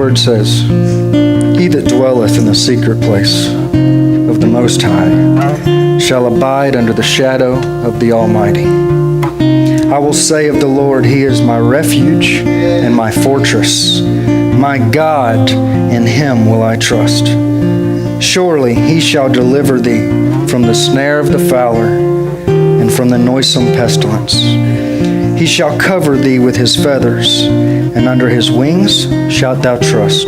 word says, "He that dwelleth in the secret place of the Most High shall abide under the shadow of the Almighty. I will say of the Lord, He is my refuge and my fortress. My God, in Him will I trust. Surely He shall deliver thee from the snare of the fowler and from the noisome pestilence. He shall cover thee with His feathers, and under His wings shalt thou trust.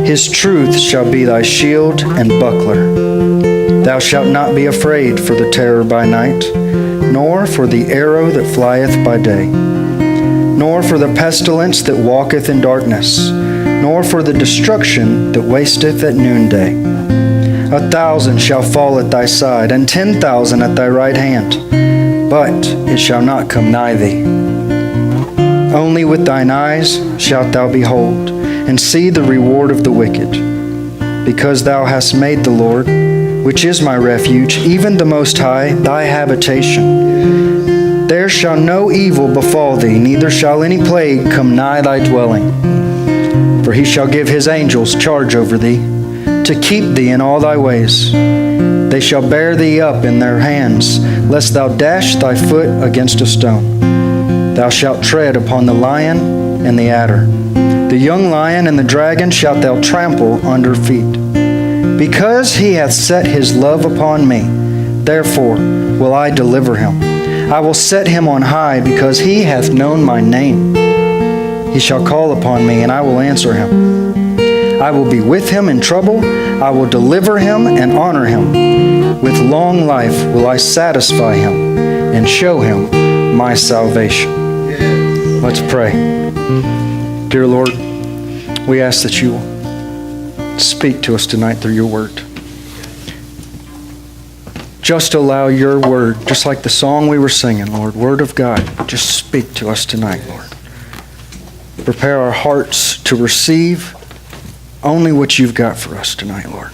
His truth shall be thy shield and buckler. Thou shalt not be afraid for the terror by night, nor for the arrow that flieth by day, nor for the pestilence that walketh in darkness, nor for the destruction that wasteth at noonday. 1,000 shall fall at thy side, and 10,000 at thy right hand, but it shall not come nigh thee. Only with thine eyes shalt thou behold, and see the reward of the wicked. Because thou hast made the Lord, which is my refuge, even the Most High, thy habitation. There shall no evil befall thee, neither shall any plague come nigh thy dwelling. For He shall give His angels charge over thee, to keep thee in all thy ways. They shall bear thee up in their hands, lest thou dash thy foot against a stone. Thou shalt tread upon the lion and the adder. The young lion and the dragon shalt thou trample under feet. Because He hath set His love upon me, therefore will I deliver him. I will set him on high, because he hath known my name. He shall call upon me, and I will answer him. I will be with him in trouble. I will deliver him and honor him. With long life will I satisfy him and show him my salvation." Let's pray. Dear Lord, we ask that you will speak to us tonight through your word. Just allow your word, just like the song we were singing, Lord, Word of God, just speak to us tonight, Lord. Prepare our hearts to receive only what you've got for us tonight, Lord.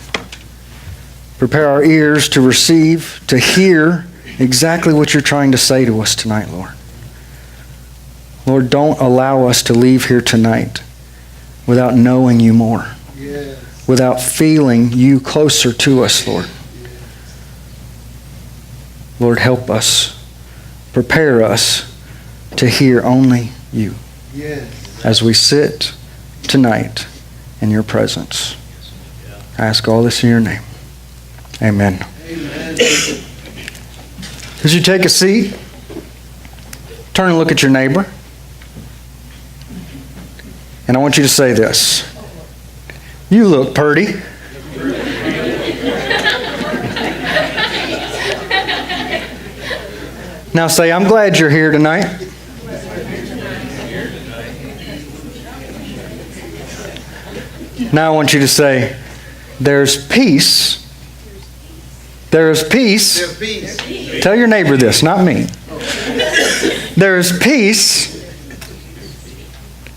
Prepare our ears to receive, to hear exactly what you're trying to say to us tonight, Lord. Lord, don't allow us to leave here tonight without knowing you more, without feeling you closer to us, Lord. Lord, help us. Prepare us to hear only you as we sit tonight in your presence. I ask all this in your name. Amen. Amen. As you take a seat, turn and look at your neighbor. And I want you to say this: "You look purty." Now say, "I'm glad you're here tonight." Now I want you to say, "There's peace. There is peace." Tell your neighbor this, not me. There is peace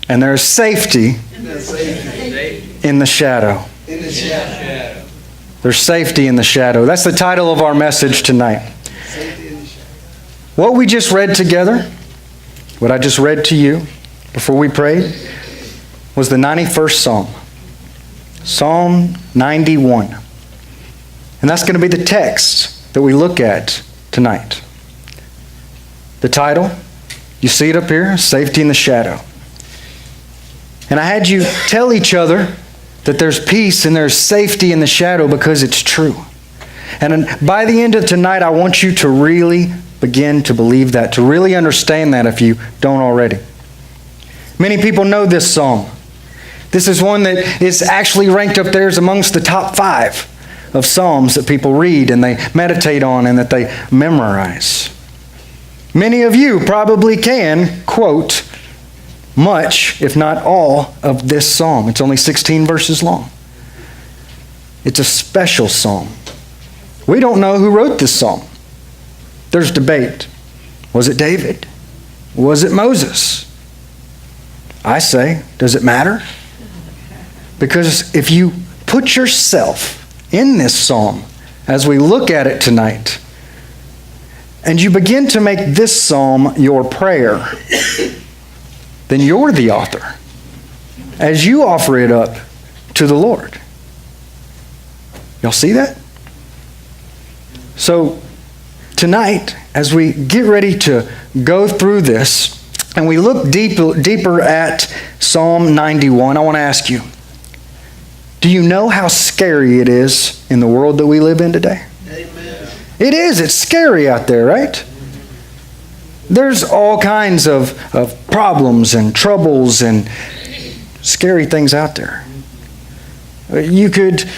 and there is safety in the shadow. There's safety in the shadow. That's the title of our message tonight. What we just read together, what I just read to you before we prayed, was the 91st Psalm. Psalm 91. And that's going to be the text that we look at tonight. The title, you see it up here, Safety in the Shadow. And I had you tell each other that there's peace and there's safety in the shadow because it's true. And by the end of tonight, I want you to really begin to believe that, to really understand that if you don't already. Many people know this psalm. This is one that is actually ranked up there as amongst the top 5 of psalms that people read and they meditate on and that they memorize. Many of you probably can quote much, if not all, of this psalm. It's only 16 verses long. It's a special psalm. We don't know who wrote this psalm. There's debate. Was it David? Was it Moses? I say, does it matter? Because if you put yourself in this psalm as we look at it tonight, and you begin to make this psalm your prayer, then you're the author. as you offer it up to the Lord. Y'all see that? So tonight, as we get ready to go through this, and we look deeper at Psalm 91, I want to ask you, do you know how scary it is in the world that we live in today? Amen. It is. It's scary out there, right? There's all kinds of problems and troubles and scary things out there. You could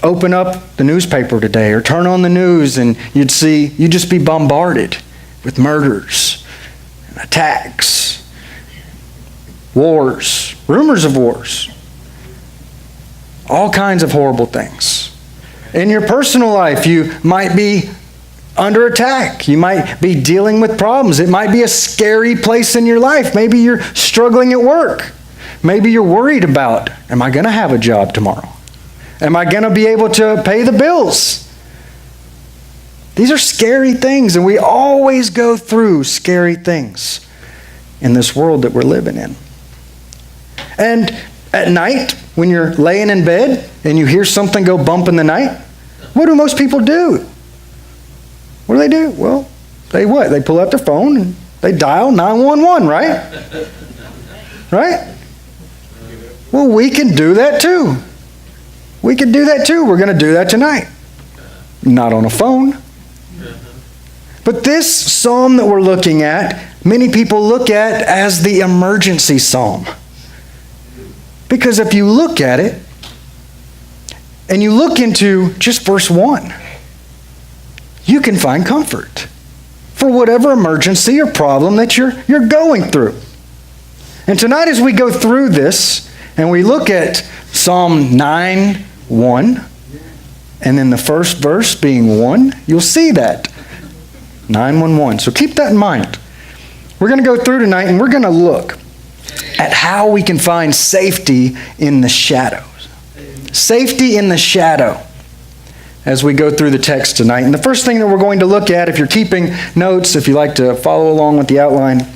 open up the newspaper today or turn on the news and you'd just be bombarded with murders, and attacks, wars, rumors of wars, all kinds of horrible things. In your personal life, you might be under attack. You might be dealing with problems. It might be a scary place in your life. Maybe you're struggling at work. Maybe you're worried about, am I going to have a job tomorrow? Am I going to be able to pay the bills? These are scary things, and we always go through scary things in this world that we're living in. And at night, when you're laying in bed and you hear something go bump in the night, what do most people do? What do they do? Well, they pull out their phone and they dial 911, right? Right? Well, we can do that too. We can do that too. We're going to do that tonight. Not on a phone. But this psalm that we're looking at, many people look at as the emergency psalm. Because if you look at it, and you look into just verse 1, you can find comfort for whatever emergency or problem that you're going through. And tonight as we go through this, and we look at Psalm 9:1, and then the first verse being 1, you'll see that. 9:1. So keep that in mind. We're going to go through tonight, and we're going to look at how we can find safety in the shadows. Safety in the shadow as we go through the text tonight. And the first thing that we're going to look at, if you're keeping notes, if you like to follow along with the outline,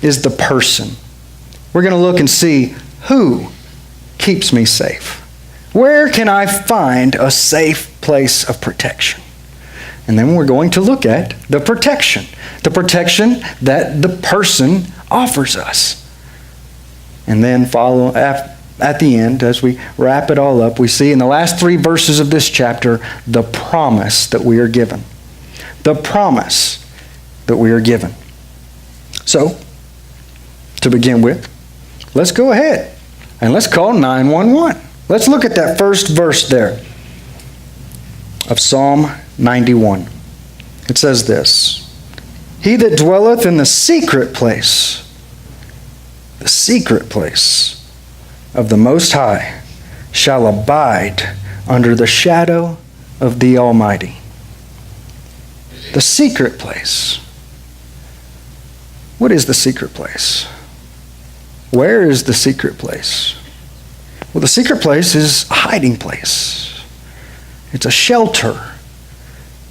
is the person. We're going to look and see who keeps me safe. Where can I find a safe place of protection? And then we're going to look at the protection that the person offers us. And then follow at the end, as we wrap it all up, we see in the last 3 verses of this chapter, the promise that we are given. The promise that we are given. So, to begin with, let's go ahead and let's call 911. Let's look at that first verse there of Psalm 91. It says this: He that dwelleth in the secret place of the Most High shall abide under the shadow of the Almighty. The secret place. What is the secret place? Where is the secret place? Well, the secret place is a hiding place. It's a shelter.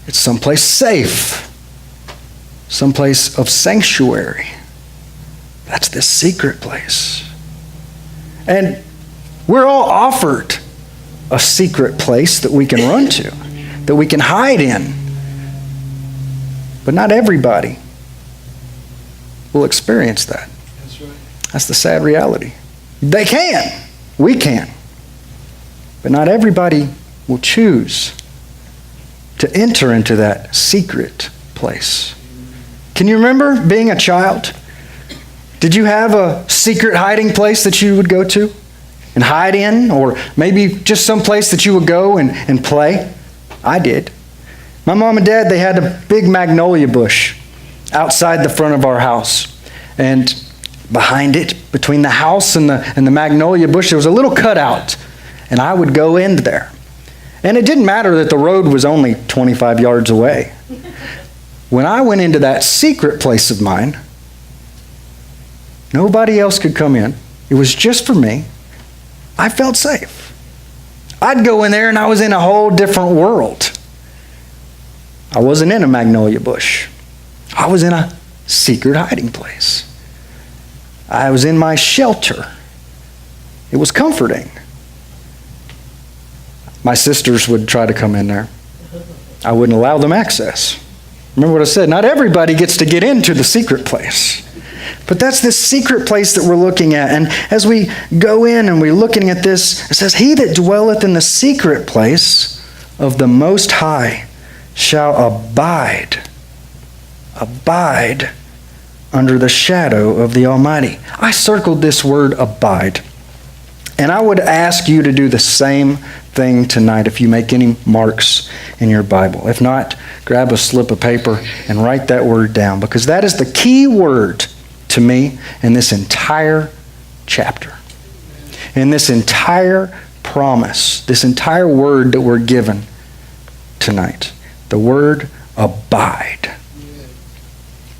It's someplace safe. Someplace of sanctuary. That's the secret place. And we're all offered a secret place that we can run to, that we can hide in. But not everybody will experience that. That's right. That's the sad reality. They can. We can. But not everybody will choose to enter into that secret place. Can you remember being a child? Did you have a secret hiding place that you would go to and hide in? Or maybe just some place that you would go and play? I did. My mom and dad, they had a big magnolia bush outside the front of our house. And behind it, between the house and the magnolia bush, there was a little cutout. And I would go in there. And it didn't matter that the road was only 25 yards away. When I went into that secret place of mine, nobody else could come in. It was just for me. I felt safe. I'd go in there and I was in a whole different world. I wasn't in a magnolia bush. I was in a secret hiding place. I was in my shelter. It was comforting. My sisters would try to come in there. I wouldn't allow them access. Remember what I said? Not everybody gets to get into the secret place. But that's this secret place that we're looking at. And as we go in and we're looking at this, it says, he that dwelleth in the secret place of the Most High shall abide under the shadow of the Almighty. I circled this word abide. And I would ask you to do the same thing tonight if you make any marks in your Bible. If not, grab a slip of paper and write that word down, because that is the key word to me in this entire chapter. In this entire promise, this entire word that we're given tonight. The word abide.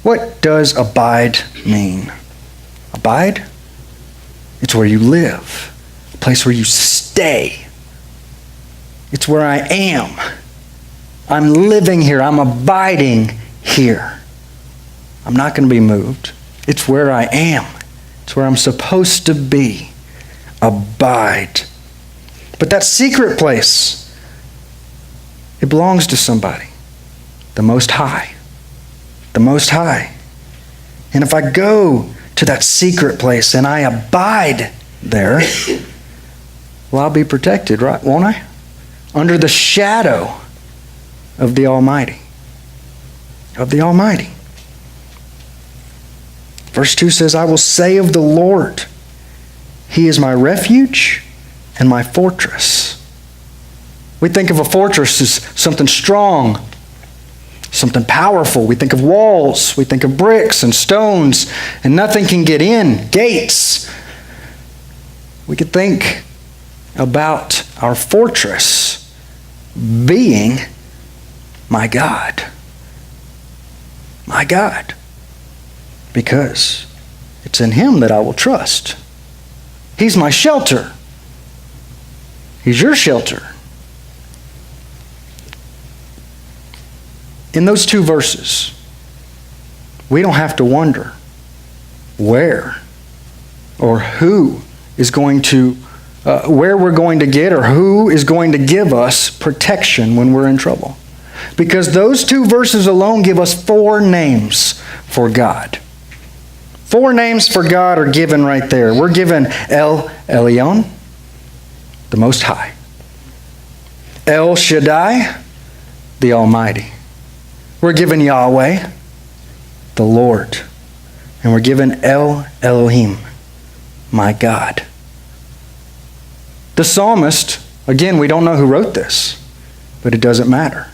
What does abide mean? Abide? It's where you live. A place where you stay. It's where I am. I'm living here. I'm abiding here. I'm not going to be moved. It's where I am. It's where I'm supposed to be. Abide. But that secret place, it belongs to somebody. The Most High. The Most High. And if I go to that secret place and I abide there, well, I'll be protected, right? Won't I? Under the shadow of the Almighty. Of the Almighty. Verse 2 says, I will say of the Lord, He is my refuge and my fortress. We think of a fortress as something strong, something powerful. We think of walls. We think of bricks and stones, and nothing can get in. Gates. We could think about our fortress being my God. My God. Because it's in Him that I will trust. He's my shelter. He's your shelter. In those two verses, we don't have to wonder where or who is going to, where we're going to get or who is going to give us protection when we're in trouble. Because those two verses alone give us 4 names for God. 4 names for God are given right there. We're given El Elyon, the Most High. El Shaddai, the Almighty. We're given Yahweh, the Lord. And we're given El Elohim, my God. The psalmist, again, we don't know who wrote this, but it doesn't matter.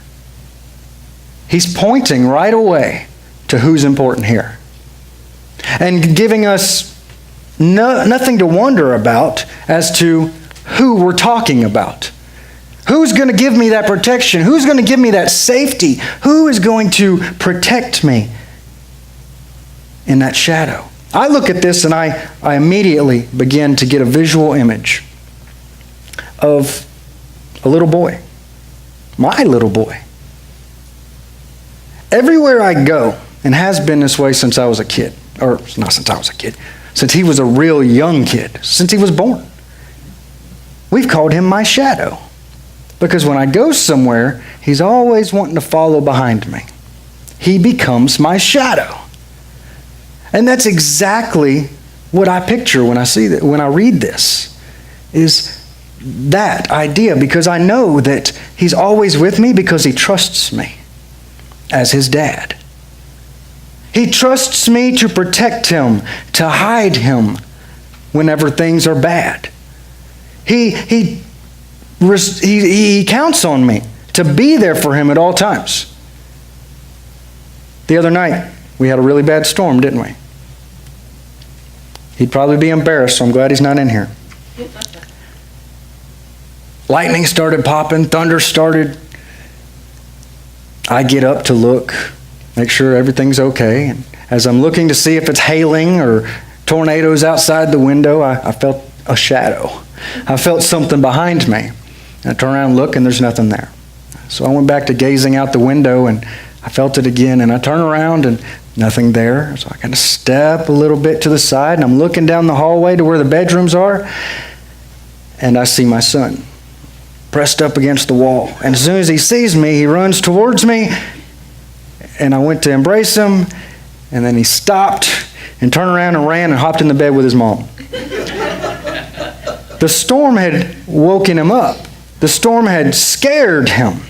He's pointing right away to who's important here. And giving us nothing to wonder about as to who we're talking about. Who's going to give me that protection? Who's going to give me that safety? Who is going to protect me in that shadow? I look at this and I immediately begin to get a visual image of a little boy. My little boy. Everywhere I go, and has been this way since I was a kid, or not since I was a kid, since he was a real young kid, since he was born. We've called him my shadow. Because when I go somewhere, he's always wanting to follow behind me. He becomes my shadow. And that's exactly what I picture when I see that, when I read this, is that idea, because I know that he's always with me because he trusts me as his dad. He trusts me to protect him, to hide him whenever things are bad. He counts on me to be there for him at all times. The other night, we had a really bad storm, didn't we? He'd probably be embarrassed, so I'm glad he's not in here. Lightning started popping, thunder started. I get up to look, make sure everything's okay. And as I'm looking to see if it's hailing or tornadoes outside the window, I felt a shadow. I felt something behind me. And I turn around and look, and there's nothing there. So I went back to gazing out the window, and I felt it again. And I turn around, and nothing there. So I kind of step a little bit to the side, and I'm looking down the hallway to where the bedrooms are. and I see my son pressed up against the wall. And as soon as he sees me, he runs towards me, and I went to embrace him, and then he stopped and turned around and ran and hopped in the bed with his mom. The storm had woken him up. The storm had scared him.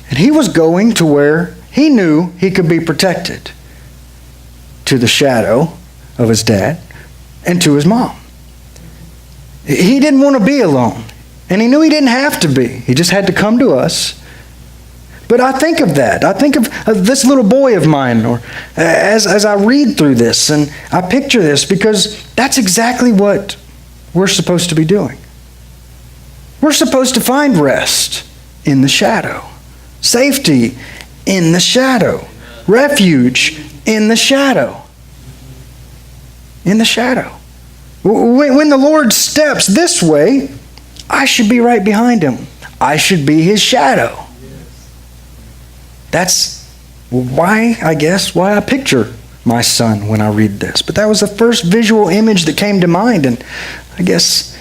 And he was going to where he knew he could be protected, to the shadow of his dad and to his mom. He didn't want to be alone, and he knew he didn't have to be. He just had to come to us. But I think of that. I think of this little boy of mine, or as I read through this, and I picture this, because that's exactly what we're supposed to be doing. We're supposed to find rest in the shadow, safety in the shadow, refuge in the shadow. In the shadow. When the Lord steps this way, I should be right behind him. I should be his shadow. That's why I picture my son when I read this. But that was the first visual image that came to mind, and I guess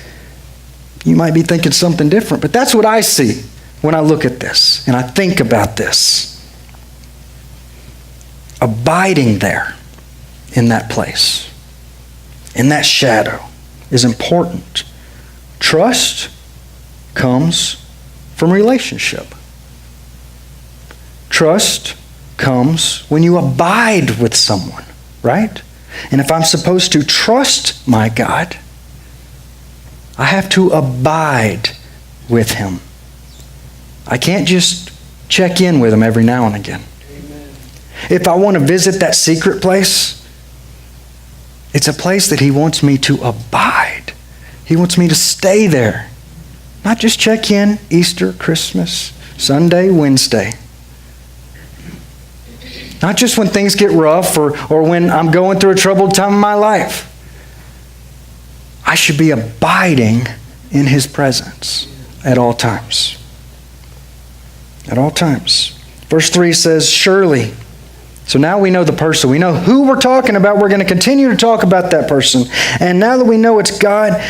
you might be thinking something different, but that's what I see when I look at this and I think about this. Abiding there in that place, in that shadow, is important. Trust comes from relationship. Trust comes when you abide with someone, right? And if I'm supposed to trust my God, I have to abide with him. I can't just check in with him every now and again. Amen. If I want to visit that secret place, it's a place that he wants me to abide. He wants me to stay there. Not just check in Easter, Christmas, Sunday, Wednesday. Not just when things get rough or when I'm going through a troubled time in my life. I should be abiding in his presence at all times. At all times. Verse 3 says, surely. So now we know the person. We know who we're talking about. We're going to continue to talk about that person. And now that we know it's God,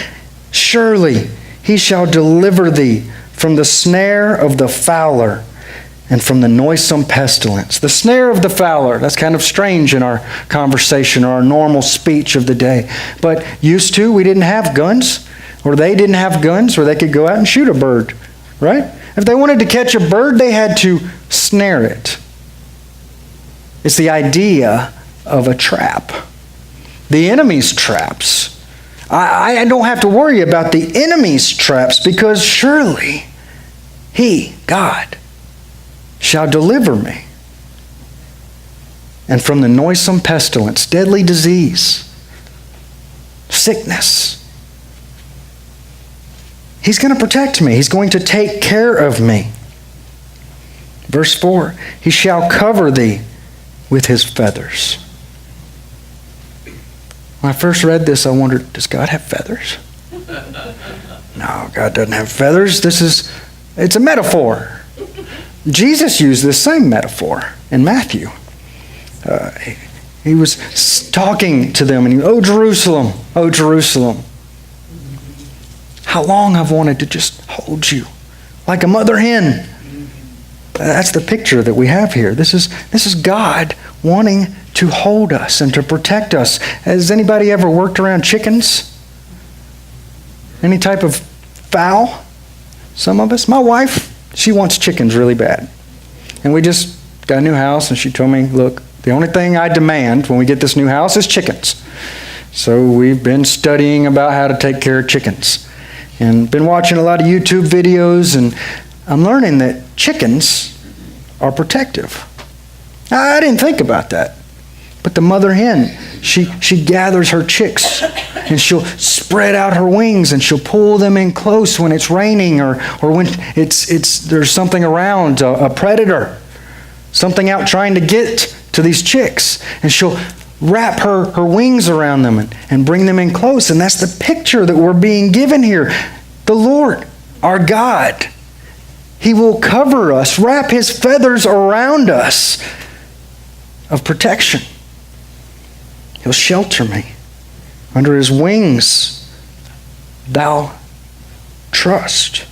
surely he shall deliver thee from the snare of the fowler and from the noisome pestilence. The snare of the fowler, that's kind of strange in our conversation or our normal speech of the day. But used to, we didn't have guns, or they didn't have guns where they could go out and shoot a bird, right? If they wanted to catch a bird, they had to snare it. It's the idea of a trap. The enemy's traps. I don't have to worry about the enemy's traps, because surely he, God, shall deliver me. And from the noisome pestilence, deadly disease, sickness. He's going to protect me. He's going to take care of me. Verse 4, he shall cover thee with his feathers. When I first read this, I wondered, does God have feathers? No, God doesn't have feathers. It's a metaphor. Jesus used this same metaphor in Matthew. He was talking to them, and oh Jerusalem, how long I've wanted to just hold you like a mother hen. That's the picture that we have here. This is God wanting to hold us and to protect us. Has anybody ever worked around chickens? Any type of fowl? Some of us. My wife, she wants chickens really bad. And we just got a new house, and she told me, look, the only thing I demand when we get this new house is chickens. So we've been studying about how to take care of chickens. And been watching a lot of YouTube videos, and I'm learning that chickens are protective. I didn't think about that. But the mother hen, she gathers her chicks, and she'll spread out her wings, and she'll pull them in close when it's raining or when there's something around, a predator, something out trying to get to these chicks. And she'll wrap her wings around them and bring them in close. And that's the picture that we're being given here. The Lord, our God, he will cover us, wrap his feathers around us of protection. He'll shelter me. Under his wings, thou trust.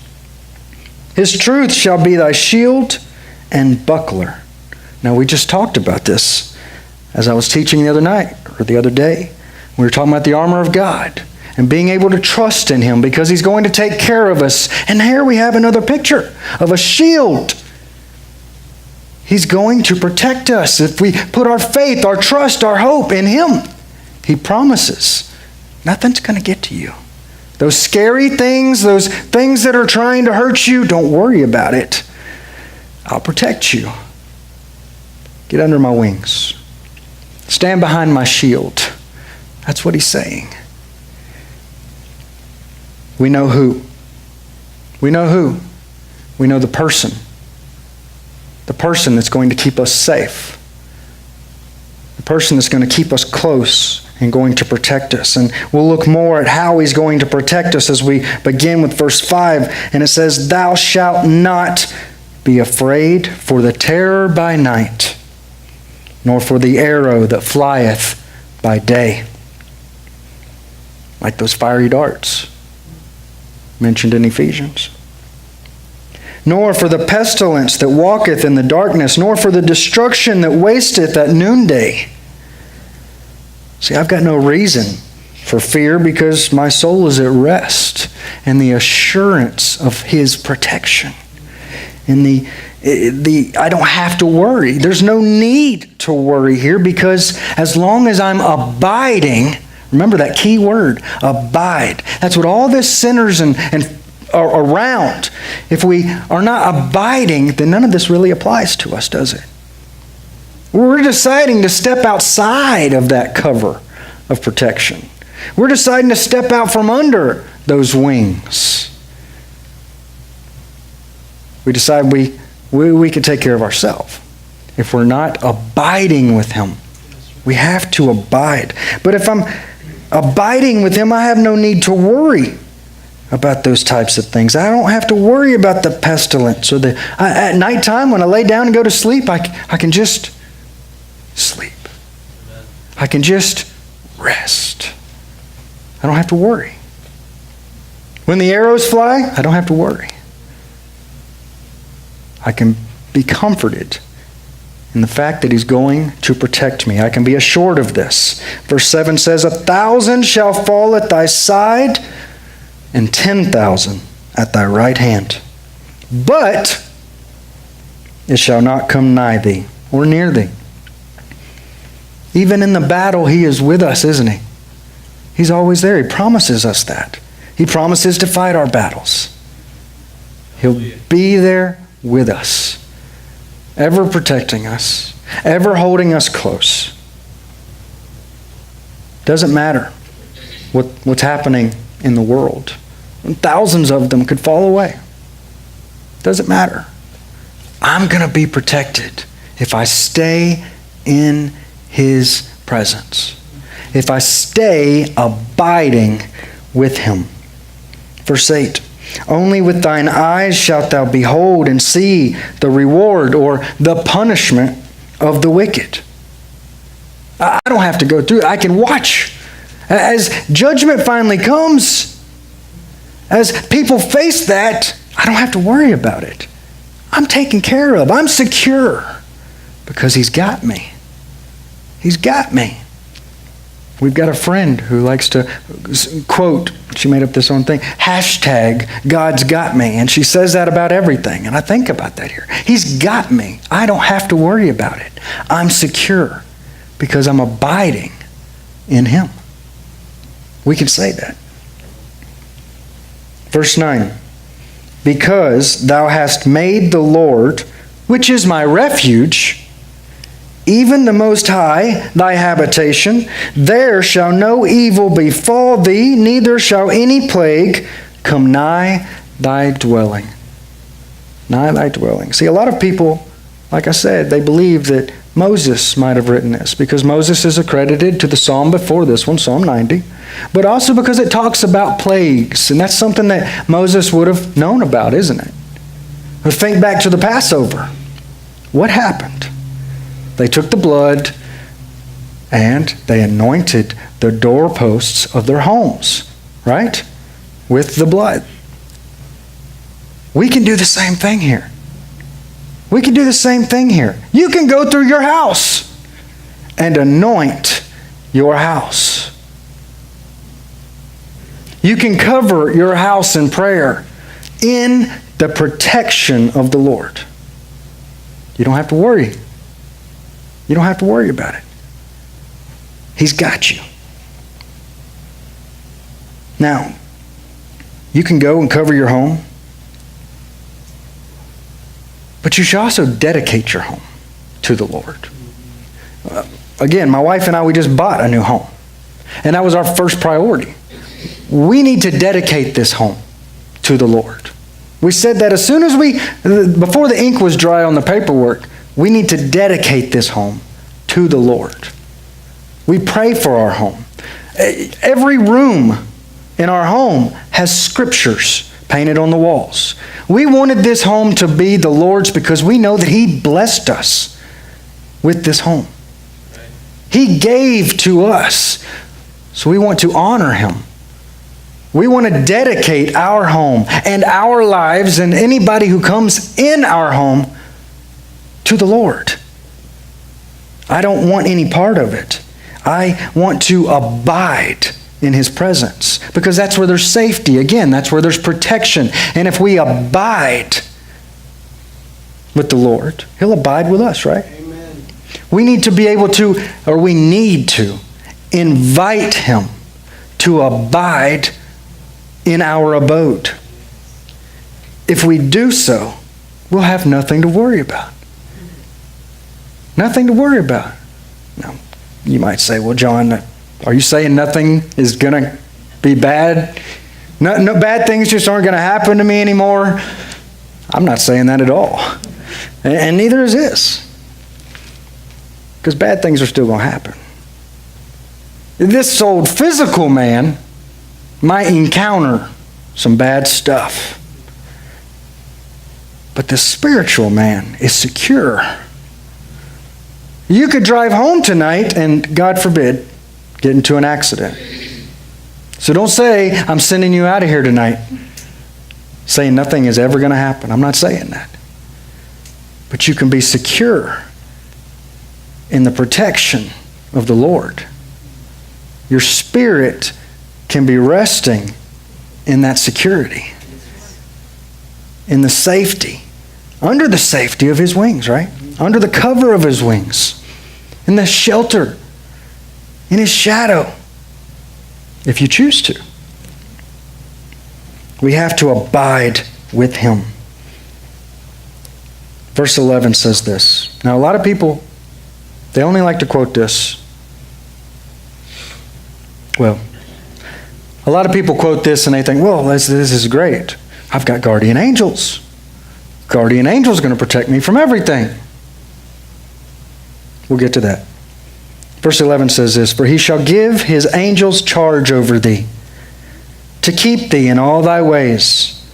His truth shall be thy shield and buckler. Now, we just talked about this as I was teaching the other night or the other day. We were talking about the armor of God and being able to trust in Him because He's going to take care of us. And here we have another picture of a shield. He's going to protect us if we put our faith, our trust, our hope in Him. He promises nothing's going to get to you. Those scary things, those things that are trying to hurt you, don't worry about it. I'll protect you. Get under my wings. Stand behind my shield. That's what He's saying. We know who. We know who. We know the person. The person that's going to keep us safe. The person that's going to keep us close and going to protect us. And we'll look more at how He's going to protect us as we begin with verse 5. And it says, "Thou shalt not be afraid for the terror by night, nor for the arrow that flieth by day." Like those fiery darts mentioned in Ephesians. "Nor for the pestilence that walketh in the darkness, nor for the destruction that wasteth at noonday." See, I've got no reason for fear because my soul is at rest in the assurance of His protection. In I don't have to worry. There's no need to worry here because as long as I'm abiding, remember that key word, abide. That's what all this centers and are around. If we are not abiding, then none of this really applies to us, does it? We're deciding to step outside of that cover of protection. We're deciding to step out from under those wings. We decide we can take care of ourselves. If we're not abiding with Him, we have to abide. But if I'm abiding with Him, I have no need to worry about those types of things. I don't have to worry about the pestilence or at nighttime when I lay down and go to sleep, I can just sleep. I can just rest. I don't have to worry. When the arrows fly, I don't have to worry. I can be comforted in the fact that He's going to protect me. I can be assured of this. Verse 7 says, 1,000 shall fall at thy side, and 10,000 at thy right hand. But it shall not come nigh thee, or near thee. Even in the battle, He is with us, isn't He? He's always there. He promises us that. He promises to fight our battles. He'll be there with us, ever protecting us, ever holding us close. Doesn't matter what's happening in the world. Thousands of them could fall away. Doesn't matter. I'm going to be protected if I stay in His presence. If I stay abiding with Him. Verse 8. Only with thine eyes shalt thou behold and see the reward or the punishment of the wicked. I don't have to go through it. I can watch. As judgment finally comes, as people face that, I don't have to worry about it. I'm taken care of. I'm secure because He's got me. He's got me. We've got a friend who likes to quote, she made up this own thing, hashtag God's got me. And she says that about everything. And I think about that here. He's got me. I don't have to worry about it. I'm secure because I'm abiding in Him. We can say that. Verse 9. Because thou hast made the Lord, which is my refuge, even the Most High, thy habitation, there shall no evil befall thee, neither shall any plague come nigh thy dwelling. Nigh thy dwelling. See, a lot of people, like I said, they believe that Moses might have written this because Moses is accredited to the psalm before this one, Psalm 90, but also because it talks about plagues, and that's something that Moses would have known about, isn't it? But think back to the Passover. What happened? They took the blood and they anointed the doorposts of their homes, right? With the blood. We can do the same thing here. We can do the same thing here. You can go through your house and anoint your house. You can cover your house in prayer in the protection of the Lord. You don't have to worry. You don't have to worry about it. He's got you. Now, you can go and cover your home, but you should also dedicate your home to the Lord. Again, my wife and I, we just bought a new home, and that was our first priority. We need to dedicate this home to the Lord. We said that as soon as before the ink was dry on the paperwork, we need to dedicate this home to the Lord. We pray for our home. Every room in our home has scriptures painted on the walls. We wanted this home to be the Lord's because we know that He blessed us with this home. He gave to us, so we want to honor Him. We want to dedicate our home and our lives and anybody who comes in our home to the Lord. I don't want any part of it. I want to abide in His presence because that's where there's safety. Again, that's where there's protection. And if we abide with the Lord, He'll abide with us, right? Amen. We need to be able to, or we need to, invite Him to abide in our abode. If we do so, we'll have nothing to worry about. Nothing to worry about. Now, you might say, well, John, are you saying nothing is going to be bad? No bad things just aren't going to happen to me anymore? I'm not saying that at all. And neither is this. Because bad things are still going to happen. This old physical man might encounter some bad stuff. But the spiritual man is secure. You could drive home tonight and, God forbid, get into an accident. So don't say, I'm sending you out of here tonight, saying nothing is ever going to happen. I'm not saying that. But you can be secure in the protection of the Lord. Your spirit can be resting in that security, in the safety, under the safety of His wings, right? Under the cover of His wings, in the shelter, in His shadow, if you choose to. We have to abide with Him. Verse 11 says this. Now, a lot of people, they only like to quote this. Well, a lot of people quote this and they think, well, this is great. I've got guardian angels. Guardian angels going to protect me from everything. We'll get to that. Verse 11 says this, for He shall give His angels charge over thee, to keep thee in all thy ways.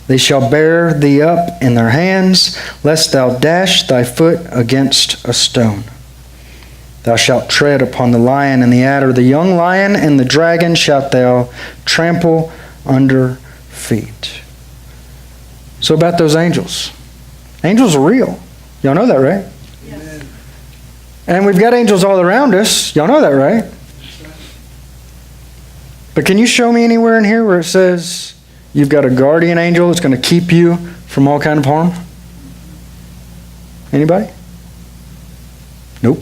They shall bear thee up in their hands, lest thou dash thy foot against a stone. Thou shalt tread upon the lion and the adder, the young lion and the dragon shalt thou trample under feet. So about those angels. Angels are real. Y'all know that, right? Yes. And we've got angels all around us. Y'all know that, right? But can you show me anywhere in here where it says you've got a guardian angel that's going to keep you from all kind of harm? Anybody? Nope.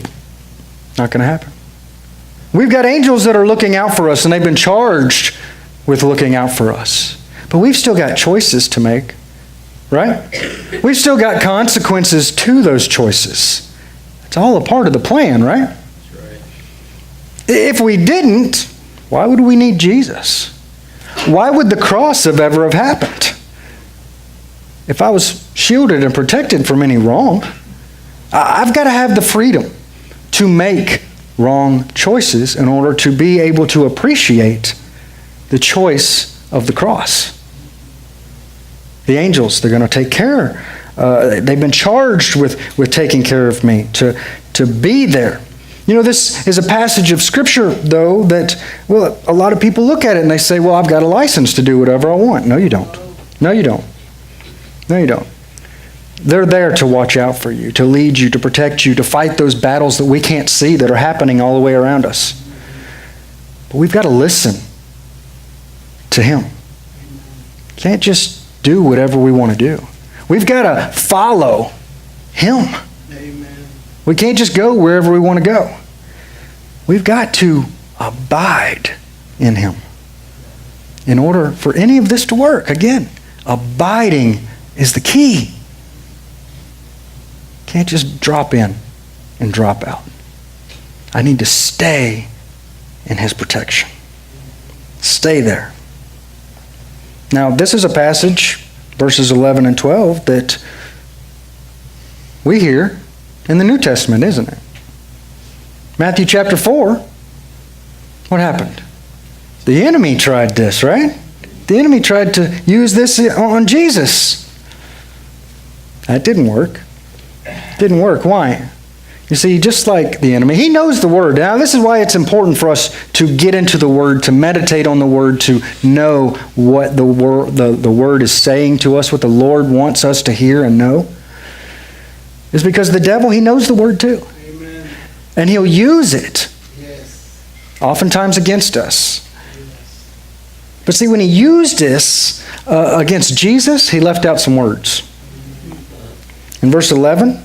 Not going to happen. We've got angels that are looking out for us, and they've been charged with looking out for us. But we've still got choices to make, right? We've still got consequences to those choices. It's all a part of the plan, right? That's right. If we didn't, why would we need Jesus? Why would the cross have ever have happened? If I was shielded and protected from any wrong, I've got to have the freedom to make wrong choices in order to be able to appreciate the choice of the cross. The angels, they're going to take care. They've been charged with taking care of me, to be there. You know, this is a passage of Scripture, though, that, well, a lot of people look at it and they say, well, I've got a license to do whatever I want. No, you don't. No, you don't. No, you don't. They're there to watch out for you, to lead you, to protect you, to fight those battles that we can't see that are happening all the way around us. But we've got to listen to Him. Can't just do whatever we want to do. We've got to follow Him. Amen. We can't just go wherever we want to go. We've got to abide in Him in order for any of this to work. Again, abiding is the key. Can't just drop in and drop out. I need to stay in His protection. Stay there. Now, this is a passage, verses 11 and 12, that we hear in the New Testament, isn't it? Matthew chapter 4, what happened? The enemy tried this, right? The enemy tried to use this on Jesus. That didn't work. Didn't work. Why? You see, just like the enemy, he knows the Word. Now, this is why it's important for us to get into the Word, to meditate on the Word, to know what the Word is saying to us, what the Lord wants us to hear and know. It's because the devil, he knows the Word too. Amen. And he'll use it, yes, oftentimes against us. Yes. But see, when he used this against Jesus, he left out some words. In verse 11,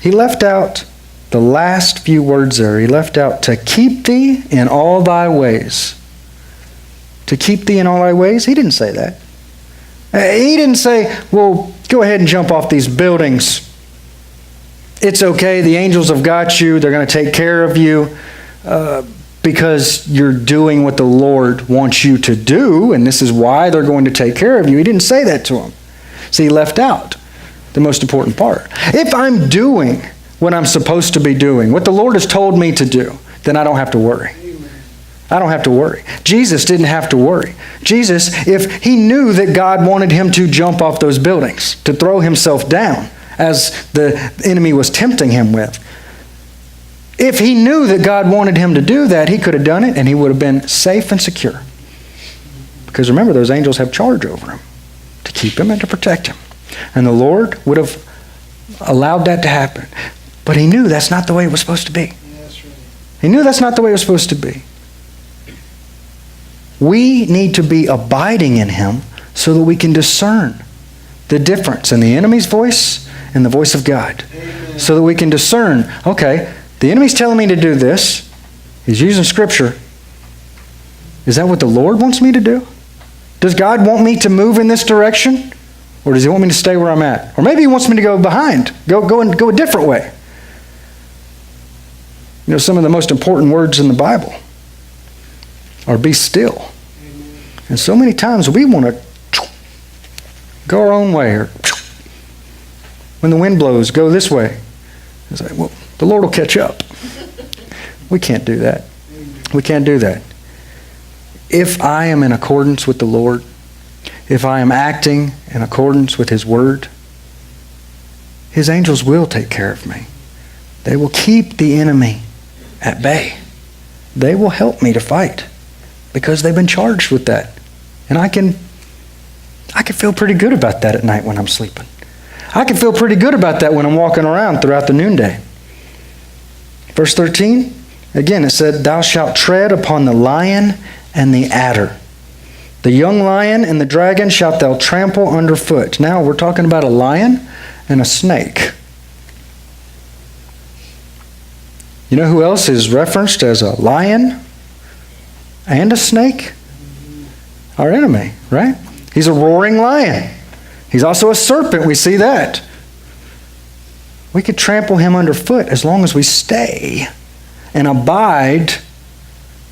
he left out the last few words there. He left out, to keep thee in all thy ways. To keep thee in all thy ways? He didn't say that. He didn't say, well, go ahead and jump off these buildings. It's okay. The angels have got you. They're going to take care of you because you're doing what the Lord wants you to do, and this is why they're going to take care of you. He didn't say that to him. See, he left out the most important part. If I'm doing what I'm supposed to be doing, what the Lord has told me to do, then I don't have to worry. I don't have to worry. Jesus didn't have to worry. Jesus, if he knew that God wanted him to jump off those buildings, to throw himself down, as the enemy was tempting him with, if he knew that God wanted him to do that, he could have done it and he would have been safe and secure. Because remember, those angels have charge over him to keep him and to protect him. And the Lord would have allowed that to happen. But he knew that's not the way it was supposed to be. He knew that's not the way it was supposed to be. We need to be abiding in him so that we can discern the difference in the enemy's voice and the voice of God. Amen. So that we can discern, okay, the enemy's telling me to do this. He's using Scripture. Is that what the Lord wants me to do? Does God want me to move in this direction? Or does he want me to stay where I'm at? Or maybe he wants me to go behind, go a different way. You know, some of the most important words in the Bible are be still. Amen. And so many times we want to go our own way, or when the wind blows, go this way. It's like, well, the Lord will catch up. We can't do that. We can't do that. If I am in accordance with the Lord, if I am acting in accordance with his word, his angels will take care of me. They will keep the enemy at bay. They will help me to fight because they've been charged with that. And I can feel pretty good about that at night when I'm sleeping. I can feel pretty good about that when I'm walking around throughout the noonday. Verse 13, again it said, thou shalt tread upon the lion and the adder. The young lion and the dragon shalt thou trample underfoot. Now we're talking about a lion and a snake. You know who else is referenced as a lion and a snake? Our enemy, right? He's a roaring lion. He's also a serpent. We see that. We could trample him underfoot as long as we stay and abide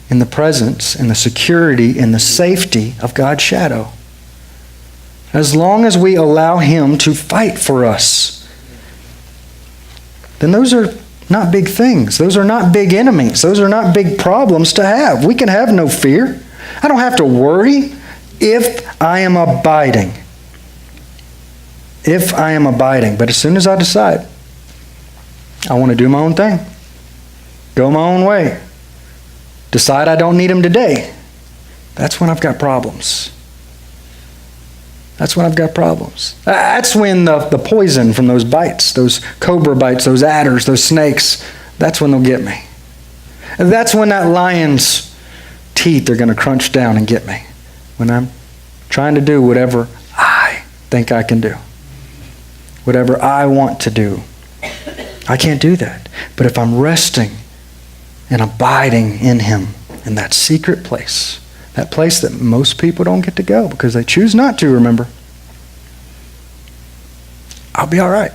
in the presence and the security and the safety of God's shadow. As long as we allow him to fight for us, then those are not big things. Those are not big enemies. Those are not big problems to have. We can have no fear. I don't have to worry if I am abiding. If I am abiding. But as soon as I decide, I want to do my own thing, go my own way, decide I don't need him today, that's when I've got problems. That's when I've got problems. That's when the poison from those bites, those cobra bites, those adders, those snakes, that's when they'll get me. And that's when that lion's teeth are going to crunch down and get me. When I'm trying to do whatever I think I can do. Whatever I want to do. I can't do that. But if I'm resting and abiding in Him, in that secret place, that place that most people don't get to go because they choose not to, remember, I'll be all right.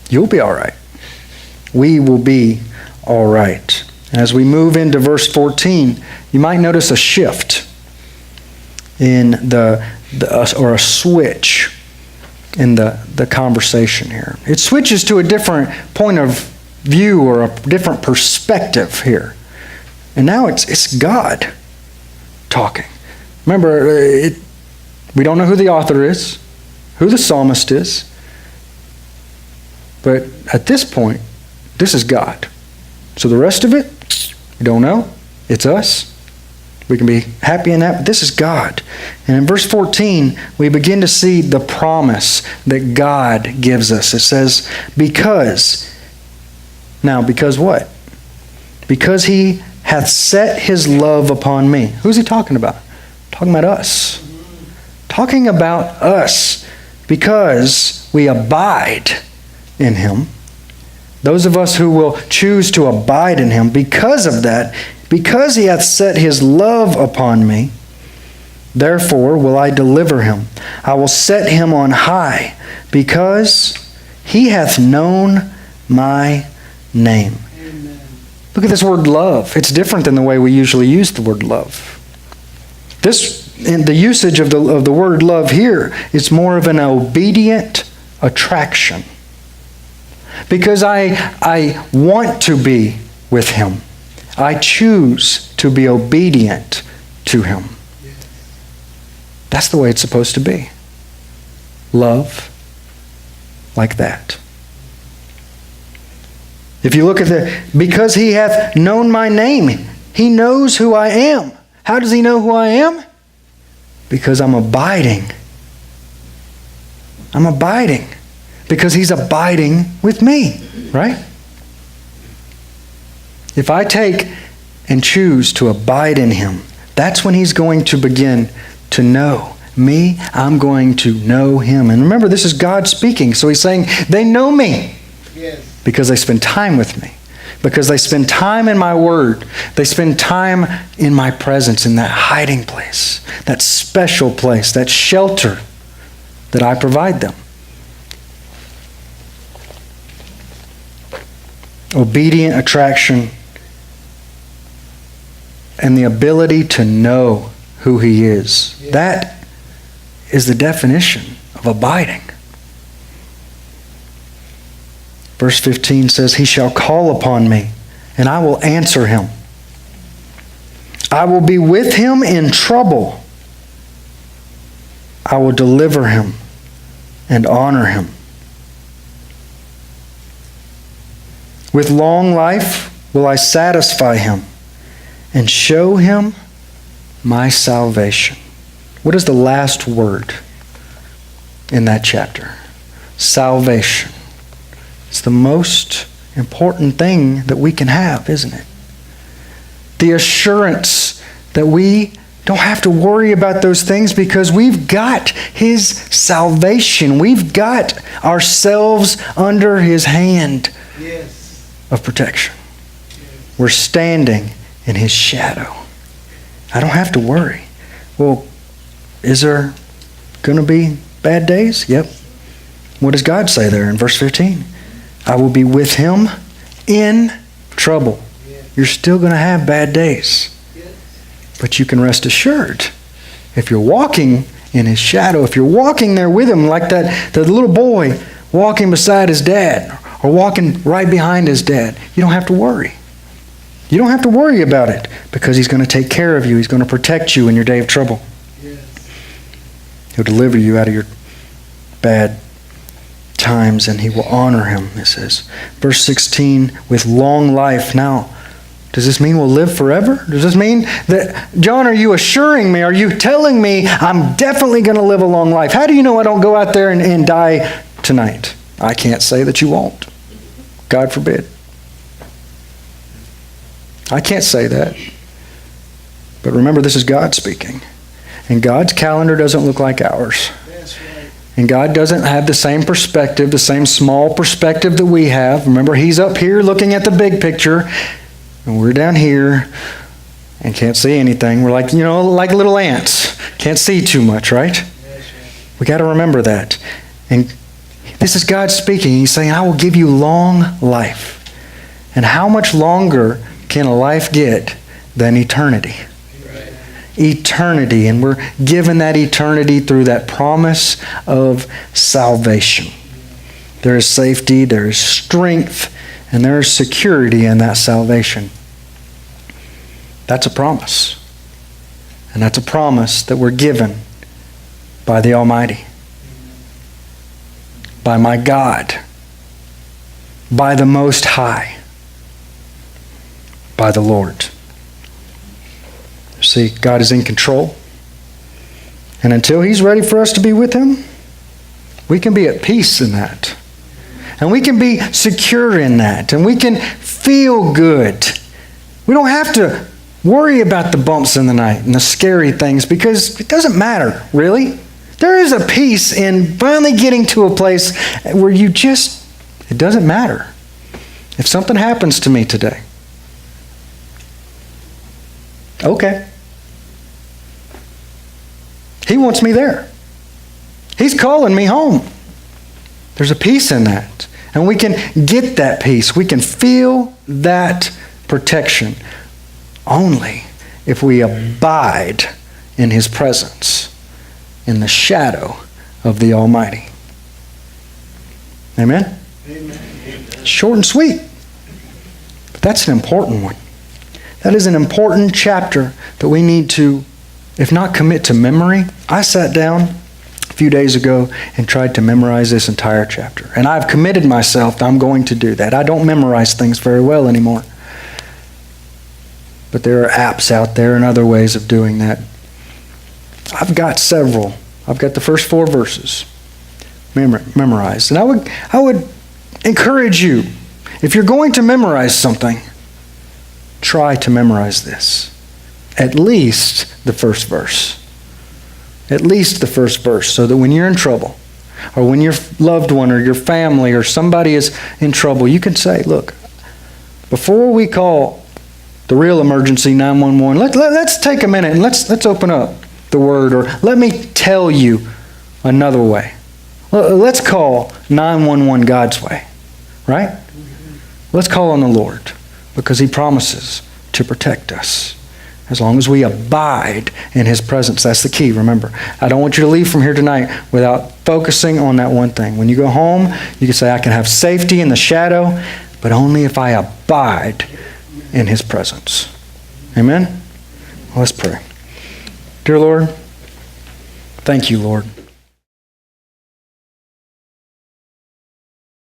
You'll be all right. We will be all right. And as we move into verse 14, you might notice a shift in or a switch in the conversation here. It switches to a different point of view or a different perspective here. And now it's God talking. Remember, we don't know who the author is, who the psalmist is, but at this point, this is God. So the rest of it, we don't know. It's us. We can be happy in that, but this is God. And in verse 14, we begin to see the promise that God gives us. It says, because what? Because He hath set His love upon me. Who's He talking about? Talking about us. Talking about us. Because we abide in Him. Those of us who will choose to abide in Him, because of that, because He hath set His love upon me, therefore will I deliver him. I will set him on high, because He hath known my name. Amen. Look at this word love. It's different than the way we usually use the word love. In the usage of the word love here, it's more of an obedient attraction. Because I want to be with Him. I choose to be obedient to Him. That's the way it's supposed to be. Love like that. If you look at because He hath known my name, He knows who I am. How does He know who I am? Because I'm abiding. I'm abiding. Because He's abiding with me, right? If I take and choose to abide in Him, that's when He's going to begin to know me. I'm going to know Him. And remember, this is God speaking. So He's saying, they know me. Yes. Because they spend time with me. Because they spend time in my Word. They spend time in my presence, in that hiding place, that special place, that shelter that I provide them. Obedient attraction and the ability to know who He is. Yeah. That is the definition of abiding. Verse 15 says, He shall call upon me, and I will answer him. I will be with him in trouble. I will deliver him and honor him. With long life will I satisfy him and show him my salvation. What is the last word in that chapter? Salvation. It's the most important thing that we can have, isn't it? The assurance that we don't have to worry about those things because we've got His salvation. We've got ourselves under His hand of protection. We're standing in His shadow. I don't have to worry. Well, is there going to be bad days? Yep. What does God say there in verse 15? I will be with him in trouble. You're still going to have bad days. But you can rest assured, if you're walking in His shadow, if you're walking there with Him like the little boy walking beside his dad or walking right behind his dad, you don't have to worry. You don't have to worry about it because He's going to take care of you. He's going to protect you in your day of trouble. He'll deliver you out of your bad times, and He will honor him, it says. Verse 16, with long life. Now, Does this mean we'll live forever? Does this mean that, John, are you assuring me, are you telling me I'm definitely going to live a long life? How do you know I don't go out there and die tonight? I can't say that you won't. God forbid. I can't say that. But remember, this is God speaking. And God's calendar doesn't look like ours. And God doesn't have the same perspective, the same small perspective that we have. Remember, He's up here looking at the big picture. And we're down here and can't see anything. We're like, like little ants. Can't see too much, right? We got to remember that. And this is God speaking. He's saying, I will give you long life. And how much longer can a life get than eternity? Eternity. And we're given that eternity through that promise of salvation. There is safety, there is strength, and there is security in that salvation. That's a promise. And that's a promise that we're given by the Almighty. By my God. By the Most High. By the Lord. See, God is in control. And until He's ready for us to be with Him, we can be at peace in that. And we can be secure in that. And we can feel good. We don't have to worry about the bumps in the night and the scary things because it doesn't matter, really. There is a peace in finally getting to a place where it doesn't matter. If something happens to me today, okay. He wants me there. He's calling me home. There's a peace in that. And we can get that peace. We can feel that protection only if we abide in His presence, in the shadow of the Almighty. Amen? Amen. Short and sweet. But that's an important one. That is an important chapter that we need to, if not commit to memory. I sat down a few days ago and tried to memorize this entire chapter. And I've committed myself that I'm going to do that. I don't memorize things very well anymore. But there are apps out there and other ways of doing that. I've got several. I've got the first 4 verses memorized. And I would encourage you, if you're going to memorize something, try to memorize this. At least the first verse. At least the first verse, so that when you're in trouble, or when your loved one or your family or somebody is in trouble, you can say, look, before we call the real emergency 911, let's take a minute and let's open up the Word, or let me tell you another way. Let's call 911 God's way, right? Let's call on the Lord, because He promises to protect us as long as we abide in His presence. That's the key, remember. I don't want you to leave from here tonight without focusing on that one thing. When you go home, you can say, I can have safety in the shadow, but only if I abide in His presence. Amen? Well, let's pray. Dear Lord, thank you, Lord.